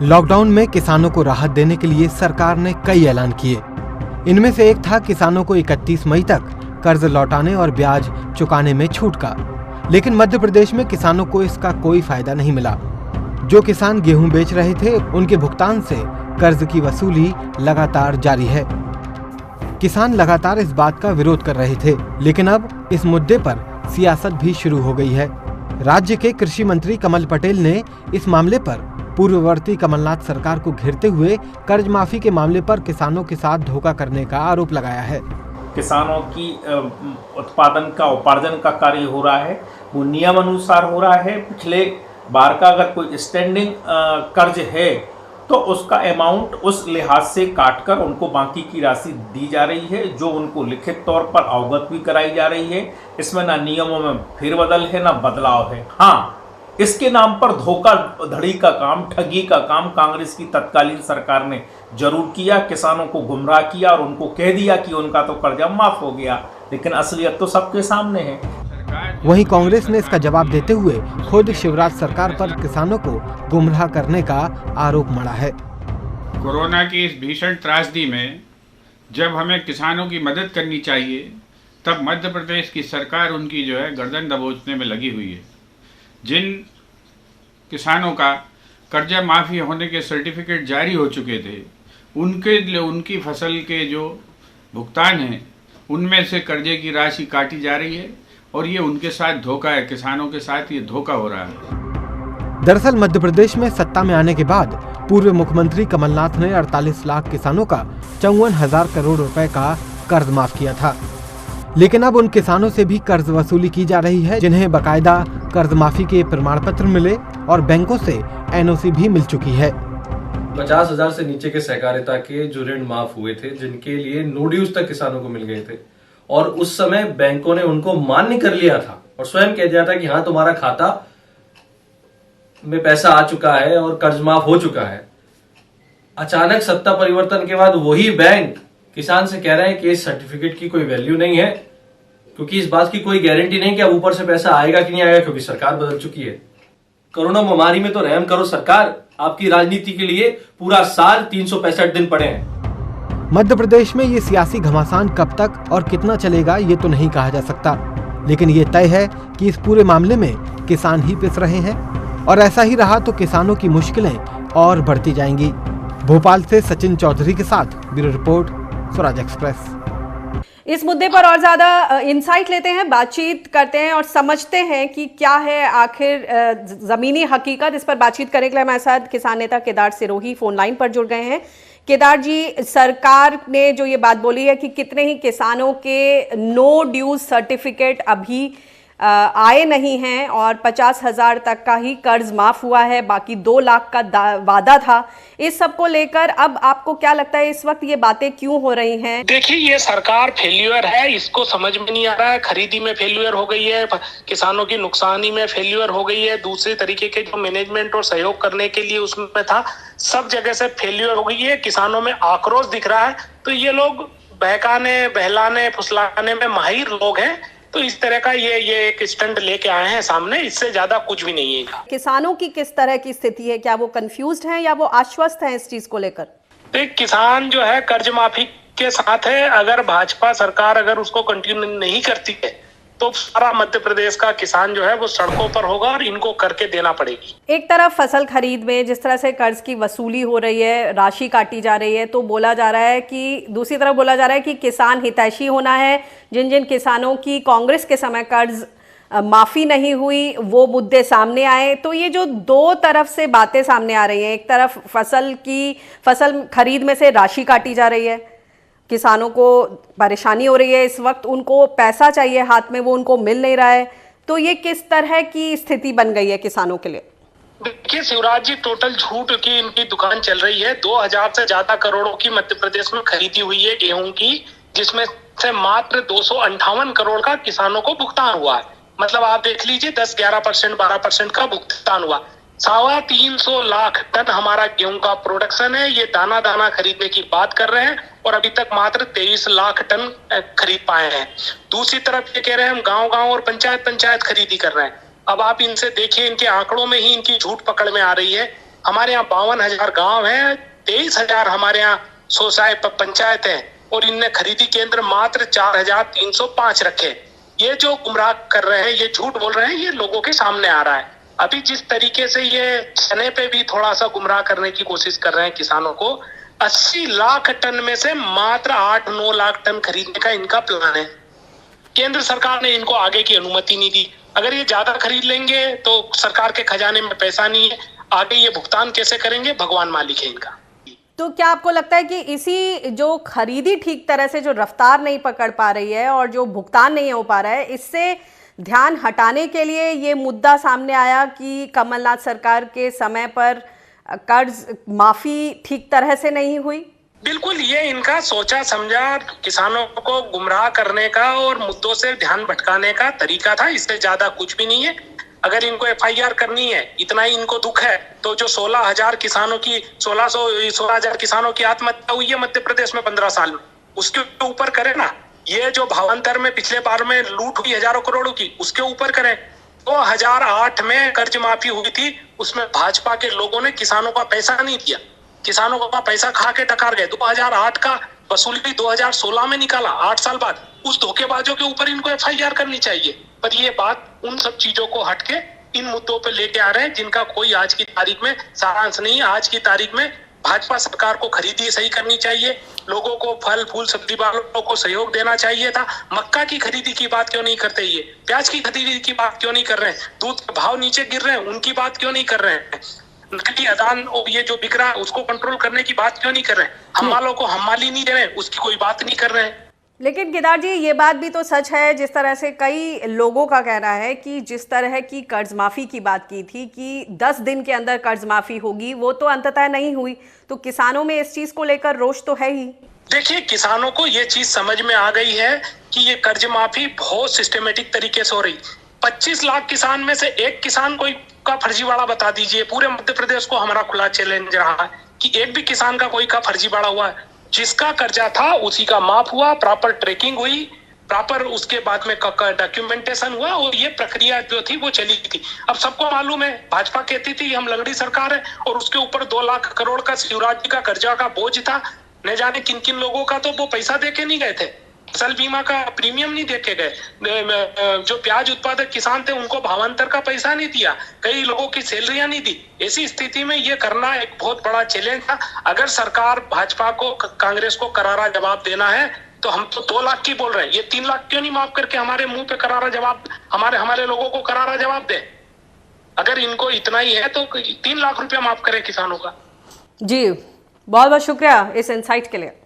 Lockdown में किसानों को राहत देने के लिए सरकार ने कई ऐलान किए। इनमें से एक था किसानों को 31 मई तक कर्ज लौटाने और ब्याज चुकाने में छूट का। लेकिन मध्य प्रदेश में किसानों को इसका कोई फायदा नहीं मिला। जो किसान गेहूं बेच रहे थे, उनके भुगतान से कर्ज की वसूली लगातार जारी है। किसान लगातार इस बात का विरोध कर रहे थे, लेकिन अब इस मुद्दे पर सियासत भी शुरू हो गई है। राज्य के कृषि मंत्री कमल पटेल ने इस मामले पर पूर्ववर्ती कमलनाथ सरकार को घेरते हुए कर्ज माफी के मामले पर किसानों के साथ धोखा करने का आरोप लगाया है। किसानों की उत्पादन का उपार्जन का कार्य हो रहा है, वो नियम अनुसार हो रहा है। पिछले बार का अगर कोई स्टैंडिंग कर्ज है तो उसका अमाउंट उस लिहाज से काटकर उनको बाकी की राशि दी जा रही है, जो उनको लिखित तौर पर अवगत भी कराई जा रही है। इसमें ना नियमों में फेरबदल है ना बदलाव है। हाँ, इसके नाम पर धोखाधड़ी का काम, ठगी का काम कांग्रेस की तत्कालीन सरकार ने जरूर किया। किसानों को गुमराह किया और उनको कह दिया कि उनका तो कर्जा माफ हो गया, लेकिन असलियत तो सबके सामने है। वहीं कांग्रेस ने इसका जवाब देते हुए खुद शिवराज सरकार पर किसानों को गुमराह करने का आरोप मढ़ा है। कोरोना की इस भीषण त्रासदी में जब हमें किसानों की मदद करनी चाहिए, तब मध्य प्रदेश की सरकार उनकी गर्दन दबोचने में लगी हुई है। जिन किसानों का कर्जा माफ़ी होने के सर्टिफिकेट जारी हो चुके थे, उनके लिए उनकी फसल के जो भुगतान हैं, उनमें से कर्जे की राशि काटी जा रही है और ये उनके साथ धोखा है। किसानों के साथ ये धोखा हो रहा है। दरअसल मध्य प्रदेश में सत्ता में आने के बाद पूर्व मुख्यमंत्री कमलनाथ ने 48 लाख किसानों का 54,000 करोड़ रुपए का कर्ज माफ किया था। लेकिन अब उन किसानों से भी कर्ज वसूली की जा रही है, जिन्हें बकायदा कर्ज माफी के प्रमाण पत्र मिले और बैंकों से एनओसी भी मिल चुकी है। 50,000 से नीचे के सहकारिता के जो ऋण माफ हुए थे, जिनके लिए नो ड्यूज तक किसानों को मिल गए थे, और उस समय बैंकों ने उनको मान्य कर लिया था और स्वयं कह दिया था कि हाँ, तुम्हारा खाता में पैसा आ चुका है और कर्ज माफ हो चुका है। अचानक सत्ता परिवर्तन के बाद वही बैंक किसान से कह रहे हैं कि इस सर्टिफिकेट की कोई वैल्यू नहीं है, क्योंकि इस बात की कोई गारंटी नहीं कि अब ऊपर से पैसा आएगा कि नहीं आएगा, क्योंकि सरकार बदल चुकी है। कोरोना महामारी में तो रहम करो सरकार, आपकी राजनीति के लिए पूरा साल 365 दिन पड़े हैं। मध्य प्रदेश में ये सियासी घमासान कब तक और कितना चलेगा ये तो नहीं कहा जा सकता, लेकिन ये तय है कि इस पूरे मामले में किसान ही पिस रहे हैं और ऐसा ही रहा तो किसानों की मुश्किलें और बढ़ती जाएंगी। भोपाल से सचिन चौधरी के साथ ब्यूरो रिपोर्ट, स्वराज एक्सप्रेस। इस मुद्दे पर और ज्यादा इंसाइट लेते हैं, बातचीत करते हैं और समझते हैं कि क्या है आखिर जमीनी हकीकत। इस पर बातचीत करने के लिए हमारे साथ किसान नेता केदार सिरोही फोन लाइन पर जुड़ गए हैं। केदार जी, सरकार ने जो ये बात बोली है कि कितने ही किसानों के नो ड्यूज सर्टिफिकेट अभी आए नहीं हैं और 50,000 तक का ही कर्ज माफ हुआ है, बाकी 2 लाख का वादा था। इस सब को लेकर अब आपको क्या लगता है इस वक्त ये बातें क्यों हो रही हैं? देखिए, ये सरकार फेल्यूर है, इसको समझ में नहीं आ रहा है। खरीदी में फेल्यूर हो गई है, किसानों की नुकसानी में फेल्यूर हो गई है, दूसरे तरीके के जो मैनेजमेंट और सहयोग करने के लिए उसमें था, सब जगह से फेल्यूर हो गई है। किसानों में आक्रोश दिख रहा है। तो ये लोग बहकाने, बहलाने, फुसलाने में माहिर लोग हैं। तो इस तरह का ये एक स्टंट लेके आए हैं सामने, इससे ज्यादा कुछ भी नहीं है। किसानों की किस तरह की स्थिति है? क्या वो कंफ्यूज्ड हैं या वो आश्वस्त हैं इस चीज को लेकर? देख, किसान जो है कर्ज माफी के साथ है। अगर भाजपा सरकार अगर उसको कंटिन्यू नहीं करती है तो सारा मध्य प्रदेश का किसान जो है वो सड़कों पर होगा और इनको करके देना पड़ेगी। एक तरफ फसल खरीद में जिस तरह से कर्ज की वसूली हो रही है, राशि काटी जा रही है, तो बोला जा रहा है कि दूसरी तरफ बोला जा रहा है कि किसान हितैषी होना है। जिन जिन किसानों की कांग्रेस के समय कर्ज माफी नहीं हुई वो मुद्दे सामने आए। तो ये जो दो तरफ से बातें सामने आ रही हैं, एक तरफ फसल खरीद में से राशि काटी जा रही है, किसानों को परेशानी हो रही है, इस वक्त उनको पैसा चाहिए हाथ में, वो उनको मिल नहीं रहा है। तो ये किस तरह की स्थिति बन गई है किसानों के लिए? देखिए शिवराज जी, टोटल झूठ की इनकी दुकान चल रही है। 2000 से ज्यादा करोड़ों की मध्य प्रदेश में खरीदी हुई है गेहूं की, जिसमें से मात्र 258 करोड़ का किसानों को भुगतान हुआ है। मतलब आप देख लीजिए 10-11%, 12% का भुगतान हुआ। 325 लाख टन हमारा गेहूं का प्रोडक्शन है। ये दाना दाना खरीदने की बात कर रहे हैं और अभी तक मात्र 23 लाख टन खरीद पाए हैं। दूसरी तरफ ये कह रहे हैं हम गांव-गांव और पंचायत खरीदी कर रहे हैं। अब आप इनसे देखिए, इनके आंकड़ों में ही इनकी झूठ पकड़ में आ रही है। हमारे यहाँ 52,000 गांव हैं, 23,000 हमारे यहाँ पंचायत है, और इनने खरीदी केंद्र मात्र 4,305 रखे। ये जो गुमराह कर रहे हैं, ये झूठ बोल रहे हैं, ये लोगों के सामने आ रहा है। अभी जिस तरीके से ये चने पे भी थोड़ा सा गुमराह करने की कोशिश कर रहे हैं किसानों को, 80 लाख टन में से मात्र 8-9 लाख टन खरीदने का इनका प्लान है। केंद्र सरकार ने इनको आगे की अनुमति नहीं दी। अगर ये ज्यादा खरीद लेंगे तो सरकार के खजाने में पैसा नहीं है, आगे ये भुगतान कैसे करेंगे, भगवान मालिक है इनका। तो क्या आपको लगता है कि इसी जो खरीदी ठीक तरह से जो रफ्तार नहीं पकड़ पा रही है और जो भुगतान नहीं हो पा रहा है, इससे ध्यान हटाने के लिए ये मुद्दा सामने आया कि कमलनाथ सरकार के समय पर कर्ज माफी ठीक तरह से नहीं हुई? बिल्कुल, ये इनका सोचा समझा किसानों को गुमराह करने का और मुद्दों से ध्यान भटकाने का तरीका था, इससे ज्यादा कुछ भी नहीं है। अगर इनको FIR करनी है, इतना ही इनको दुख है, तो जो 16,000 किसानों की 16,000 किसानों की आत्महत्या हुई है मध्य प्रदेश में 15 साल में, उसके ऊपर करें ना। ये जो भावांतर में पिछले बार में लूट हुई हजारों करोड़ों की, उसके ऊपर करें। 2008 में कर्ज माफी हुई थी, उसमें भाजपा के लोगों ने किसानों का पैसा नहीं दिया, किसानों का पैसा खा के टकार गए। 2008 का वसूली 2016 में निकाला, 8 साल बाद। उस धोखेबाजों के ऊपर इनको FIR करनी चाहिए। पर ये बात उन सब चीजों को हटके इन मुद्दों पे लेके आ रहे हैं जिनका कोई आज की तारीख में सारांश नहीं है। आज की तारीख में भाजपा सरकार को खरीदी सही करनी चाहिए, लोगों को फल फूल सब्जी वालों को सहयोग देना चाहिए था। मक्का की खरीदी की बात क्यों नहीं करते, ये प्याज की खरीदी की बात क्यों नहीं कर रहे हैं, दूध के भाव नीचे गिर रहे हैं उनकी बात क्यों नहीं कर रहे हैं, नकली अदान और ये जो बिक रहा है उसको कंट्रोल करने की बात क्यों नहीं कर रहे हैं, हम वालों को हम माली नहीं दे रहे हैं, उसकी कोई बात नहीं कर रहे हैं। लेकिन केदार जी, ये बात भी तो सच है, जिस तरह से कई लोगों का कहना है कि जिस तरह की कर्ज माफी की बात की थी कि 10 दिन के अंदर कर्ज माफी होगी, वो तो अंततः नहीं हुई। तो किसानों में इस चीज को लेकर रोष तो है ही। देखिए, किसानों को ये चीज समझ में आ गई है कि ये कर्ज माफी बहुत सिस्टमेटिक तरीके से हो रही। 25 लाख किसान में से एक किसान कोई का फर्जीवाड़ा बता दीजिए। पूरे मध्य प्रदेश को हमारा खुला चैलेंज रहा है कि एक भी किसान का कोई का फर्जीवाड़ा हुआ है। जिसका कर्जा था उसी का माफ हुआ, प्रॉपर ट्रैकिंग हुई, प्रॉपर उसके बाद में डॉक्यूमेंटेशन हुआ और ये प्रक्रिया जो थी वो चली थी। अब सबको मालूम है, भाजपा कहती थी हम लंगड़ी सरकार है और उसके ऊपर 2 लाख करोड़ का शिवराज जी का कर्जा का बोझ था। न जाने किन किन लोगों का तो वो पैसा देके नहीं गए थे, फसल बीमा का प्रीमियम नहीं देके गए, जो प्याज उत्पादक किसान थे उनको भावांतर का पैसा नहीं दिया, कई लोगों की सैलरियां नहीं दी। ऐसी स्थिति में ये करना एक बहुत बड़ा चैलेंज था। अगर सरकार भाजपा को, कांग्रेस को करारा जवाब देना है तो हम तो 2 लाख की बोल रहे हैं, ये 3 लाख क्यों नहीं माफ करके हमारे मुंह पे करारा जवाब, हमारे लोगों को करारा जवाब दे। अगर इनको इतना ही है तो 3 लाख रुपया माफ करे किसानों का। जी, बहुत बहुत शुक्रिया इस इंसाइट के लिए।